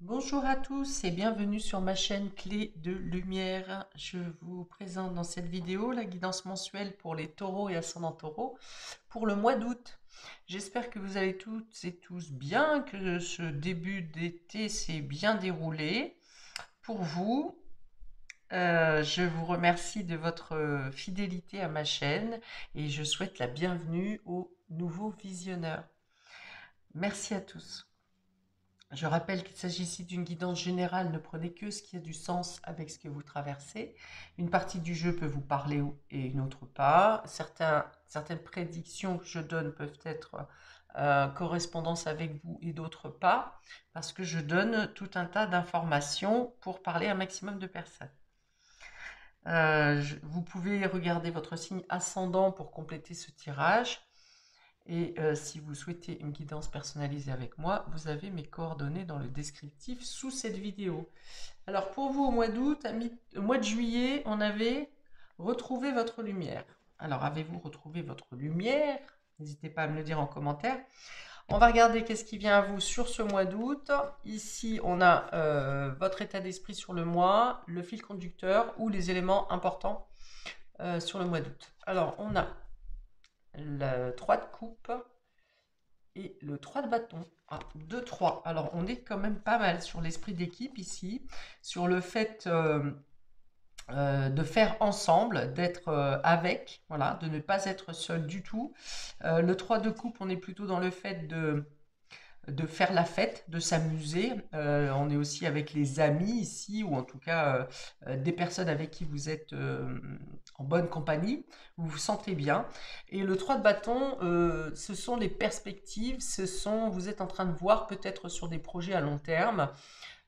Bonjour à tous et bienvenue sur ma chaîne Clé de Lumière. Je vous présente dans cette vidéo la guidance mensuelle pour les taureaux et ascendants taureaux pour le mois d'août. J'espère que vous allez toutes et tous bien, que ce début d'été s'est bien déroulé pour vous. Je vous remercie de votre fidélité à ma chaîne et je souhaite la bienvenue aux nouveaux visionneurs. Merci à tous. Je rappelle qu'il s'agit ici d'une guidance générale, ne prenez que ce qui a du sens avec ce que vous traversez. Une partie du jeu peut vous parler et une autre pas. Certaines prédictions que je donne peuvent être correspondance avec vous et d'autres pas, parce que je donne tout un tas d'informations pour parler à un maximum de personnes. Vous pouvez regarder votre signe ascendant pour compléter ce tirage. Et si vous souhaitez une guidance personnalisée avec moi, vous avez mes coordonnées dans le descriptif sous cette vidéo. Alors pour vous, au mois d'août, au mois de juillet, on avait retrouvé votre lumière. Alors avez-vous retrouvé votre lumière? N'hésitez pas à me le dire en commentaire. On va regarder qu'est-ce qui vient à vous sur ce mois d'août. Ici, on a votre état d'esprit sur le mois, le fil conducteur ou les éléments importants sur le mois d'août. Alors, on a le 3 de coupe et le 3 de bâton. Ah, 2, 3. Alors, on est quand même pas mal sur l'esprit d'équipe ici, sur le fait de faire ensemble, d'être avec, voilà, de ne pas être seul du tout. Le 3 de coupe, on est plutôt dans le fait de faire la fête, de s'amuser. On est aussi avec les amis ici, ou en tout cas des personnes avec qui vous êtes en bonne compagnie, vous vous sentez bien. Et le 3 de bâton, ce sont les perspectives, vous êtes en train de voir peut-être sur des projets à long terme,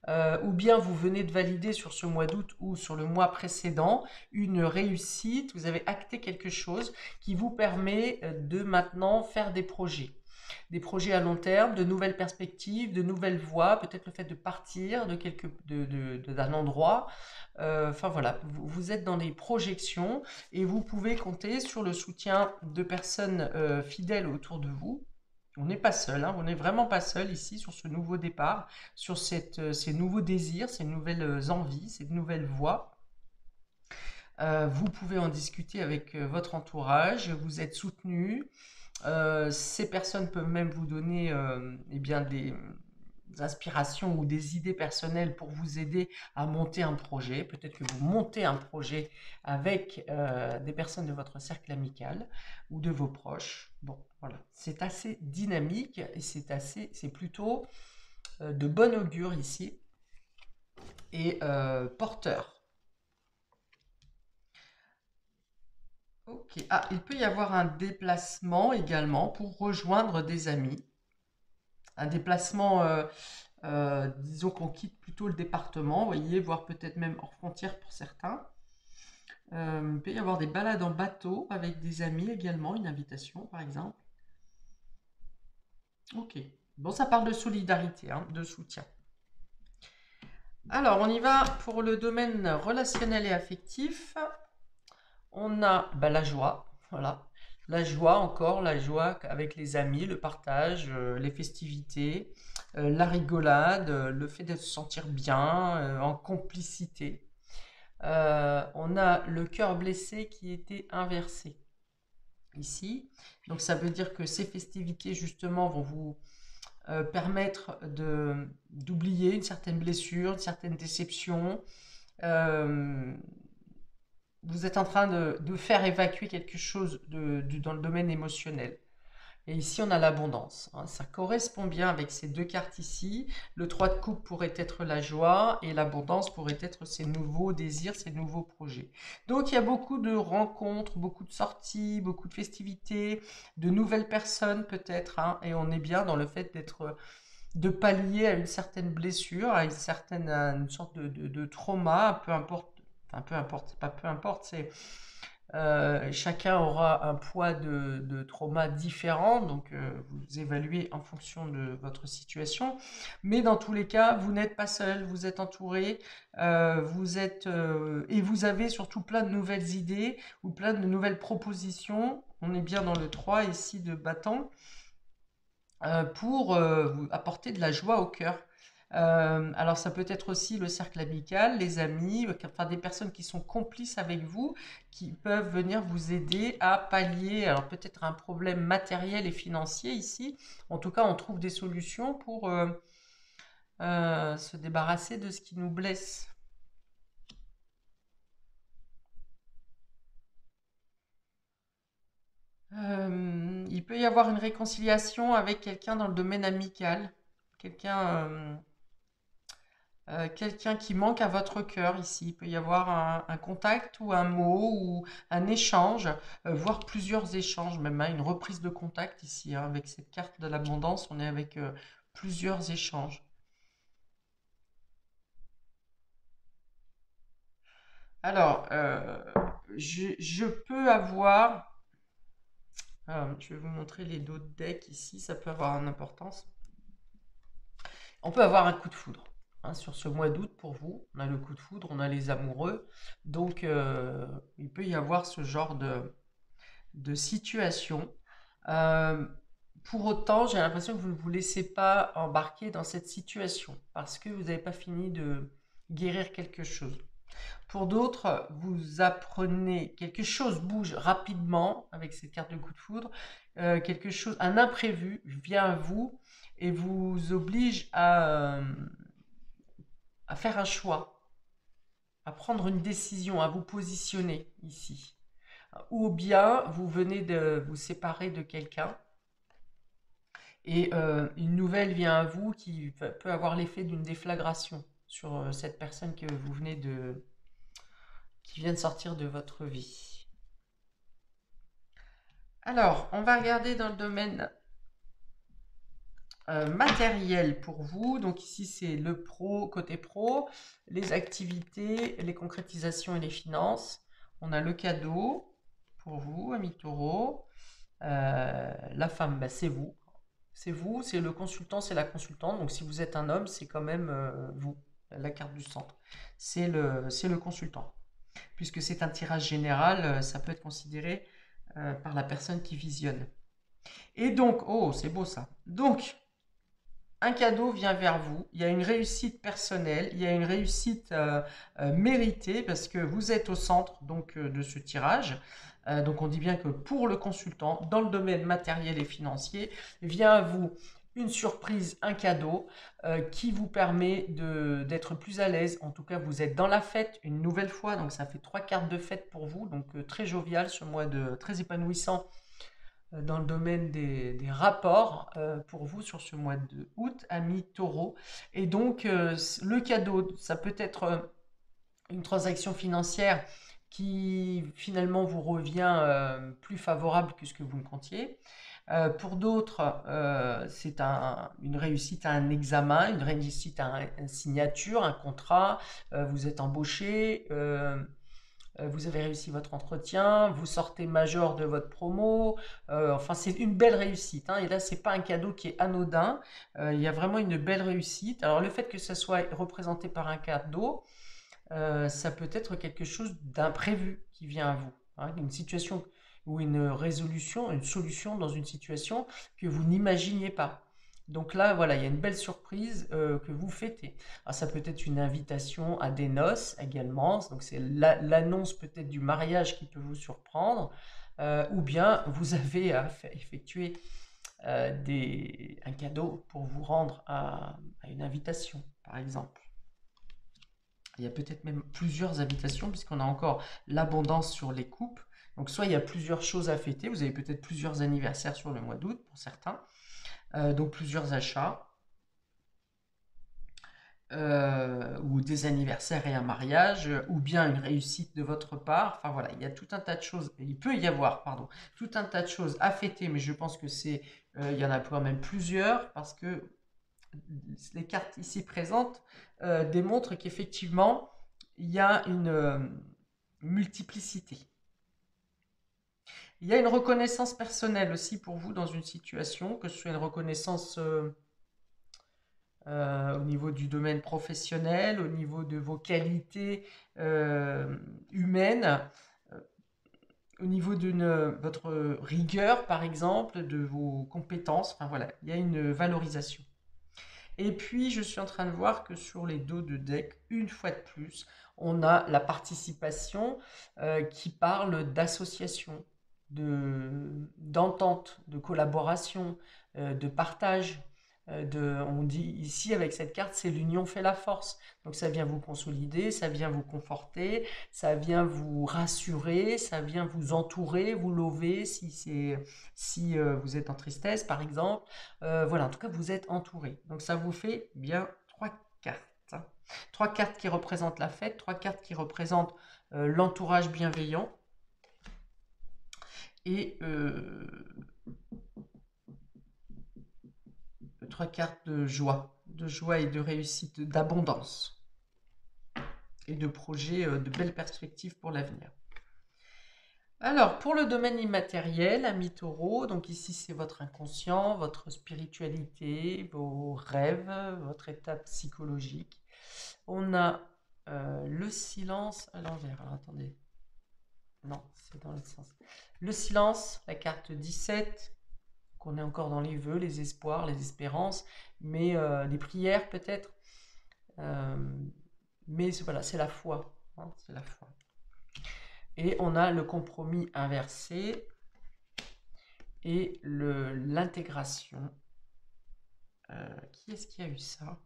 ou bien vous venez de valider sur ce mois d'août ou sur le mois précédent une réussite, vous avez acté quelque chose qui vous permet de maintenant faire des projets à long terme, de nouvelles perspectives, de nouvelles voies, peut-être le fait de partir d'un endroit. Enfin voilà, vous êtes dans des projections et vous pouvez compter sur le soutien de personnes fidèles autour de vous. On n'est pas seul, hein, on n'est vraiment pas seul ici sur ce nouveau départ, sur ces nouveaux désirs, ces nouvelles envies, ces nouvelles voies. Vous pouvez en discuter avec votre entourage, vous êtes soutenu. Ces personnes peuvent même vous donner eh bien des inspirations ou des idées personnelles pour vous aider à monter un projet. Peut-être que vous montez un projet avec des personnes de votre cercle amical ou de vos proches. Bon, voilà, c'est assez dynamique et c'est plutôt de bon augure ici et porteur. Ok. Ah, il peut y avoir un déplacement également pour rejoindre des amis. Un déplacement, disons qu'on quitte plutôt le département, vous voyez, voire peut-être même hors frontière pour certains. Il peut y avoir des balades en bateau avec des amis également, une invitation par exemple. Ok. Bon, ça parle de solidarité, hein, de soutien. Alors, on y va pour le domaine relationnel et affectif. On a la joie, voilà. La joie encore, la joie avec les amis, le partage, les festivités, la rigolade, le fait de se sentir bien, en complicité. On a le cœur blessé qui était inversé ici. Donc ça veut dire que ces festivités justement vont vous permettre d'oublier une certaine blessure, une certaine déception. Euh, vous êtes en train de faire évacuer quelque chose dans le domaine émotionnel. Et ici, on a l'abondance, hein. Ça correspond bien avec ces deux cartes ici. Le 3 de coupe pourrait être la joie et l'abondance pourrait être ces nouveaux désirs, ces nouveaux projets. Donc, il y a beaucoup de rencontres, beaucoup de sorties, beaucoup de festivités, de nouvelles personnes peut-être, hein, et on est bien dans le fait de pallier à une certaine blessure, à une sorte de trauma, peu importe, enfin peu importe, c'est pas peu importe, c'est chacun aura un poids de trauma différent, donc vous évaluez en fonction de votre situation. Mais dans tous les cas, vous n'êtes pas seul, vous êtes entouré, et vous avez surtout plein de nouvelles idées ou plein de nouvelles propositions. On est bien dans le 3 ici de bâton pour vous apporter de la joie au cœur. Alors ça peut être aussi le cercle amical, les amis, enfin des personnes qui sont complices avec vous, qui peuvent venir vous aider à pallier, alors peut-être un problème matériel et financier ici. En tout cas, on trouve des solutions pour se débarrasser de ce qui nous blesse. Il peut y avoir une réconciliation avec quelqu'un dans le domaine amical, quelqu'un quelqu'un qui manque à votre cœur ici. Il peut y avoir un contact ou un mot ou un échange, voire plusieurs échanges, même hein, une reprise de contact ici. Hein, avec cette carte de l'abondance, on est avec plusieurs échanges. Alors, je peux avoir... je vais vous montrer les d'autres decks ici, ça peut avoir une importance. On peut avoir un coup de foudre. Hein, sur ce mois d'août, pour vous, on a le coup de foudre, on a les amoureux. Donc, il peut y avoir ce genre de situation. Euh, pour autant, j'ai l'impression que vous ne vous laissez pas embarquer dans cette situation parce que vous n'avez pas fini de guérir quelque chose. Pour d'autres, vous apprenez quelque chose bouge rapidement avec cette carte de coup de foudre, quelque chose, un imprévu vient à vous et vous oblige à faire un choix, à prendre une décision, à vous positionner ici. Ou bien vous venez de vous séparer de quelqu'un et une nouvelle vient à vous qui peut avoir l'effet d'une déflagration sur cette personne que vous venez de, qui vient de sortir de votre vie. Alors, on va regarder dans le domaine matériel pour vous. Donc ici, c'est le pro, côté pro, les activités, les concrétisations et les finances. On a le cadeau pour vous, ami taureau. La femme, bah, c'est vous. C'est vous, c'est le consultant, c'est la consultante. Donc si vous êtes un homme, c'est quand même vous, la carte du centre. C'est le consultant. Puisque c'est un tirage général, ça peut être considéré par la personne qui visionne. Et donc, oh, c'est beau ça. Donc, un cadeau vient vers vous, il y a une réussite personnelle, il y a une réussite méritée parce que vous êtes au centre donc de ce tirage. Donc on dit bien que pour le consultant, dans le domaine matériel et financier, vient à vous une surprise, un cadeau qui vous permet d'être plus à l'aise. En tout cas, vous êtes dans la fête une nouvelle fois, donc ça fait 3 cartes de fête pour vous, donc très jovial ce mois de très épanouissant dans le domaine des rapports pour vous sur ce mois de août, ami taureau. Et donc, le cadeau, ça peut être une transaction financière qui finalement vous revient plus favorable que ce que vous ne comptiez. Pour d'autres, c'est une réussite à un examen, une réussite à une signature, un contrat, vous êtes embauché, vous avez réussi votre entretien, vous sortez major de votre promo, enfin c'est une belle réussite. Hein, et là, c'est pas un cadeau qui est anodin, il y a vraiment une belle réussite. Alors le fait que ça soit représenté par un cadeau, ça peut être quelque chose d'imprévu qui vient à vous. Hein, une situation ou une résolution, une solution dans une situation que vous n'imaginiez pas. Donc là, voilà, il y a une belle surprise que vous fêtez. Alors, ça peut être une invitation à des noces également, donc c'est l'annonce peut-être du mariage qui peut vous surprendre, ou bien vous avez à effectuer un cadeau pour vous rendre à une invitation, par exemple. Il y a peut-être même plusieurs invitations, puisqu'on a encore l'abondance sur les coupes. Donc soit il y a plusieurs choses à fêter, vous avez peut-être plusieurs anniversaires sur le mois d'août pour certains, donc plusieurs achats, ou des anniversaires et un mariage, ou bien une réussite de votre part. Enfin voilà, il y a tout un tas de choses, il peut y avoir, pardon, tout un tas de choses à fêter, mais je pense que il y en a quand même plusieurs, parce que les cartes ici présentes démontrent qu'effectivement, il y a une multiplicité. Il y a une reconnaissance personnelle aussi pour vous dans une situation, que ce soit une reconnaissance au niveau du domaine professionnel, au niveau de vos qualités humaines, euh, au niveau de votre rigueur, par exemple, de vos compétences. Enfin voilà, il y a une valorisation. Et puis, je suis en train de voir que sur les dos de deck, une fois de plus, on a la participation qui parle d'association, d'entente, de collaboration, de partage. On dit ici avec cette carte, c'est l'union fait la force. Donc ça vient vous consolider, ça vient vous conforter, ça vient vous rassurer, ça vient vous entourer, vous lever si vous êtes en tristesse par exemple. Voilà, en tout cas vous êtes entouré. Donc ça vous fait bien 3 cartes. 3 cartes qui représentent la fête, 3 cartes qui représentent l'entourage bienveillant et 3 cartes de joie et de réussite, d'abondance et de projets, de belles perspectives pour l'avenir. Alors, pour le domaine immatériel, ami Taureau, donc ici c'est votre inconscient, votre spiritualité, vos rêves, votre état psychologique. On a le silence à l'envers. Alors attendez. Non, c'est dans l'autre sens. Le silence, la carte 17, qu'on est encore dans les vœux, les espoirs, les espérances, mais les prières peut-être. Mais voilà, c'est la foi. Hein, c'est la foi. Et on a le compromis inversé et l'intégration. Qui est-ce qui a eu ça?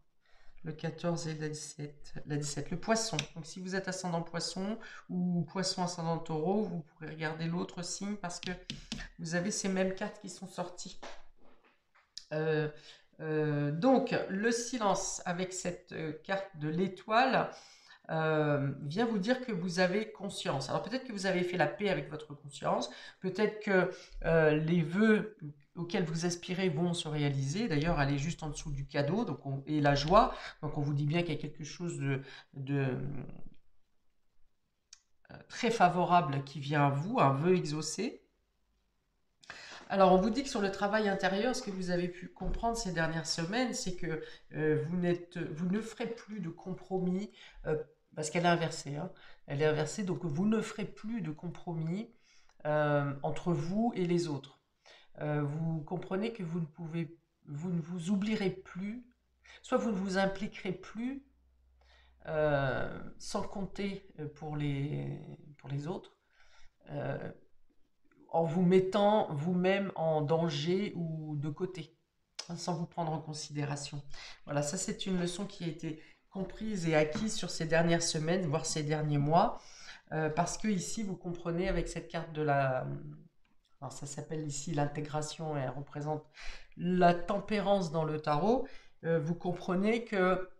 Le 14 et la 17. La 17, le poisson. Donc si vous êtes ascendant poisson ou poisson ascendant taureau, vous pourrez regarder l'autre signe parce que vous avez ces mêmes cartes qui sont sorties. Donc le silence avec cette carte de l'étoile vient vous dire que vous avez conscience. Alors peut-être que vous avez fait la paix avec votre conscience, peut-être que les vœux auxquels vous aspirez vont se réaliser. D'ailleurs, elle est juste en dessous du cadeau donc et la joie. Donc on vous dit bien qu'il y a quelque chose de très favorable qui vient à vous, un vœu exaucé. Alors, on vous dit que sur le travail intérieur, ce que vous avez pu comprendre ces dernières semaines, c'est que vous ne ferez plus de compromis, parce qu'elle est inversée, hein. Elle est inversée, donc vous ne ferez plus de compromis entre vous et les autres. Vous comprenez que vous ne vous oublierez plus, soit vous ne vous impliquerez plus sans compter pour les autres. En vous mettant vous-même en danger ou de côté, sans vous prendre en considération. Voilà, ça c'est une leçon qui a été comprise et acquise sur ces dernières semaines, voire ces derniers mois, parce que ici vous comprenez avec cette carte de la... Alors ça s'appelle ici l'intégration et elle représente la tempérance dans le tarot. Vous comprenez que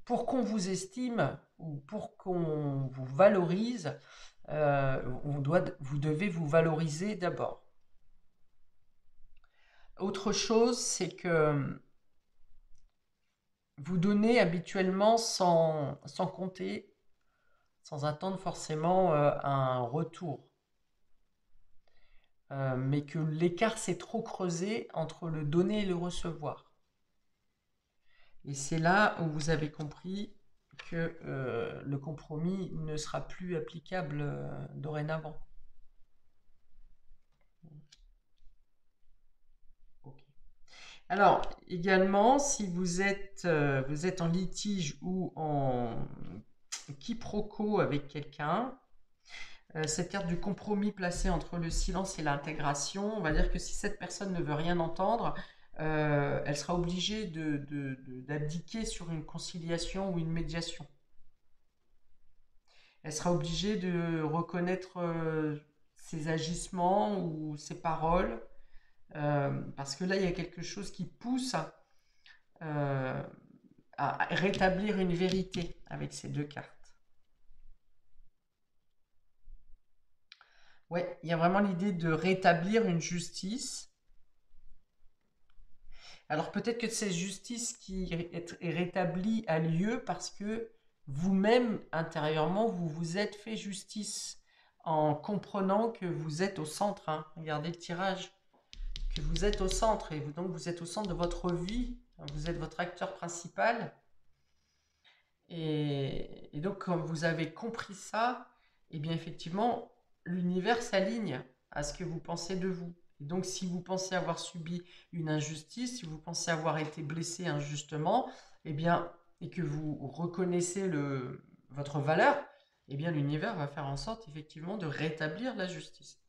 pour qu'on vous estime ou pour qu'on vous valorise, vous devez vous valoriser d'abord. Autre chose, c'est que vous donnez habituellement sans compter, sans attendre forcément un retour. Mais que l'écart s'est trop creusé entre le donner et le recevoir. Et c'est là où vous avez compris que le compromis ne sera plus applicable dorénavant. Okay. Alors, également, si vous êtes en litige ou en quiproquo avec quelqu'un, cette carte du compromis placée entre le silence et l'intégration, on va dire que si cette personne ne veut rien entendre, elle sera obligée d'abdiquer sur une conciliation ou une médiation. Elle sera obligée de reconnaître ses agissements ou ses paroles, parce que là, il y a quelque chose qui pousse à rétablir une vérité avec ces 2 cartes. Ouais, il y a vraiment l'idée de rétablir une justice. Alors peut-être que cette justice qui est rétablie a lieu parce que vous-même, intérieurement, vous vous êtes fait justice en comprenant que vous êtes au centre. Hein. Regardez le tirage. Que vous êtes au centre et donc vous êtes au centre de votre vie. Vous êtes votre acteur principal. Et donc quand vous avez compris ça, eh bien effectivement, l'univers s'aligne à ce que vous pensez de vous. Et donc, si vous pensez avoir subi une injustice, si vous pensez avoir été blessé injustement, eh bien, et que vous reconnaissez votre valeur, eh bien, l'univers va faire en sorte, effectivement, de rétablir la justice.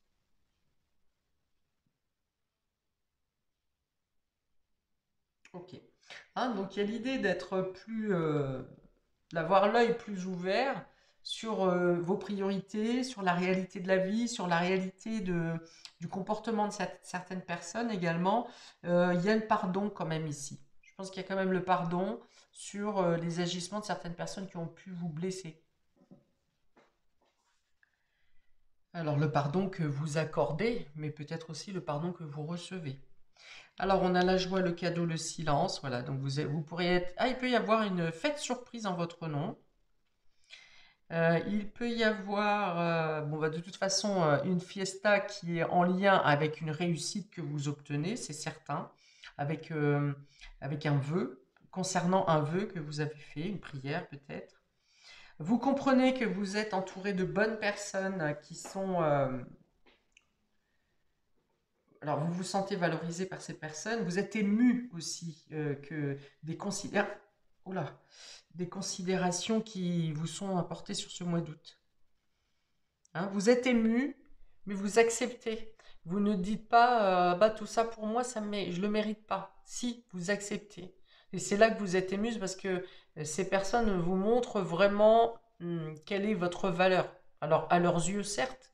Ok. Hein, donc, il y a l'idée d'être d'avoir l'œil plus ouvert sur vos priorités, sur la réalité de la vie, sur la réalité du comportement de certaines personnes également. Il y a le pardon quand même ici. Je pense qu'il y a quand même le pardon sur les agissements de certaines personnes qui ont pu vous blesser. Alors le pardon que vous accordez, mais peut-être aussi le pardon que vous recevez. Alors on a la joie, le cadeau, le silence. Voilà, donc vous pourriez être... Ah, il peut y avoir une fête surprise en votre nom. Il peut y avoir, bon, bah, de toute façon, une fiesta qui est en lien avec une réussite que vous obtenez, c'est certain, avec, avec un vœu, concernant un vœu que vous avez fait, une prière peut-être. Vous comprenez que vous êtes entouré de bonnes personnes qui sont... alors, vous vous sentez valorisé par ces personnes. Vous êtes ému aussi que des Oula, des considérations qui vous sont apportées sur ce mois d'août. Hein, vous êtes ému, mais vous acceptez. Vous ne dites pas, bah tout ça pour moi, je le mérite pas. Si, vous acceptez. Et c'est là que vous êtes ému, parce que ces personnes vous montrent vraiment quelle est votre valeur. Alors, à leurs yeux, certes,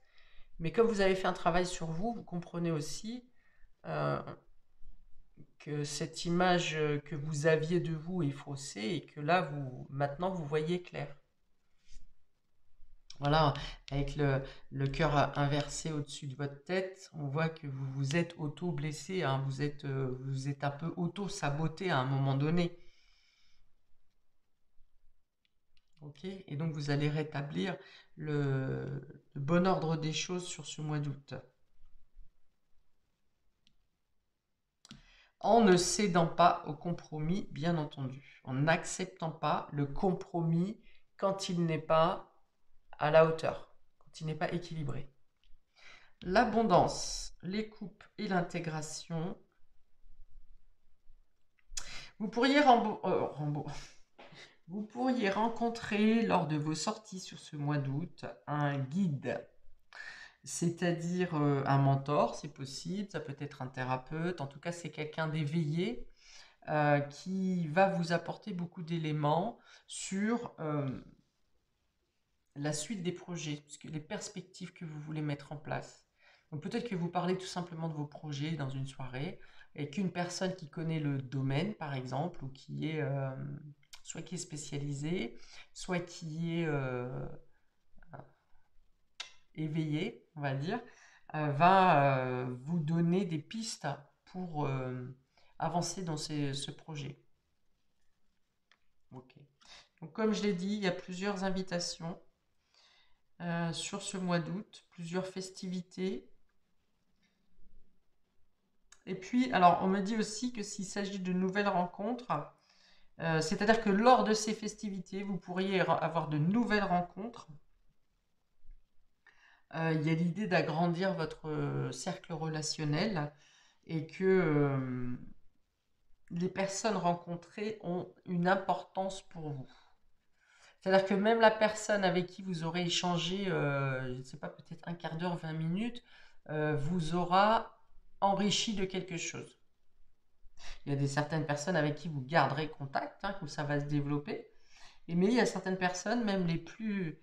mais comme vous avez fait un travail sur vous, vous comprenez aussi euh, que cette image que vous aviez de vous est faussée et que là, maintenant, vous voyez clair. Voilà, avec le cœur inversé au-dessus de votre tête, on voit que vous vous êtes auto-blessé, hein, vous êtes un peu auto-saboté à un moment donné. Ok. Et donc vous allez rétablir le bon ordre des choses sur ce mois d'août. En ne cédant pas au compromis, bien entendu. En n'acceptant pas le compromis quand il n'est pas à la hauteur, quand il n'est pas équilibré. L'abondance, les coupes et l'intégration. Vous pourriez, vous pourriez rencontrer lors de vos sorties sur ce mois d'août un guide, c'est-à-dire un mentor, c'est possible, ça peut être un thérapeute, en tout cas c'est quelqu'un d'éveillé qui va vous apporter beaucoup d'éléments sur la suite des projets, les perspectives que vous voulez mettre en place. Donc peut-être que vous parlez tout simplement de vos projets dans une soirée et qu'une personne qui connaît le domaine, par exemple, ou qui est soit qui est spécialisée, soit qui est éveillée, on va dire, va vous donner des pistes pour avancer dans ce projet. Ok. Donc comme je l'ai dit, il y a plusieurs invitations sur ce mois d'août, plusieurs festivités. Et puis, alors, on me dit aussi que s'il s'agit de nouvelles rencontres, c'est-à-dire que lors de ces festivités, vous pourriez avoir de nouvelles rencontres. Il y a l'idée d'agrandir votre cercle relationnel et que les personnes rencontrées ont une importance pour vous. C'est-à-dire que même la personne avec qui vous aurez échangé, je ne sais pas, peut-être un quart d'heure, 20 minutes, vous aura enrichi de quelque chose. Il y a certaines personnes avec qui vous garderez contact, hein, où ça va se développer. Mais il y a certaines personnes, même les plus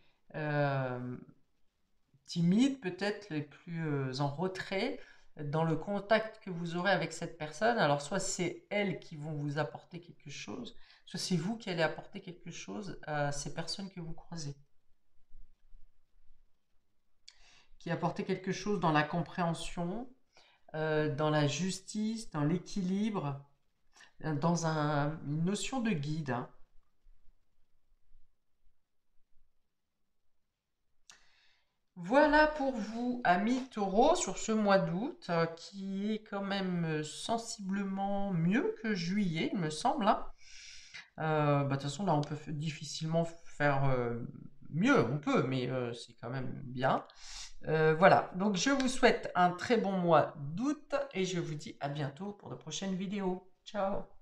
timides, peut-être les plus en retrait, dans le contact que vous aurez avec cette personne. Alors soit c'est elles qui vont vous apporter quelque chose, soit c'est vous qui allez apporter quelque chose à ces personnes que vous croisez. Qui apportez quelque chose dans la compréhension, dans la justice, dans l'équilibre, dans une notion de guide. Hein. Voilà pour vous, amis taureaux, sur ce mois d'août, qui est quand même sensiblement mieux que juillet, il me semble. Hein. Bah, de toute façon, là, on peut difficilement faire mieux, on peut, mais c'est quand même bien. Voilà, donc je vous souhaite un très bon mois d'août et je vous dis à bientôt pour de prochaines vidéos. Ciao!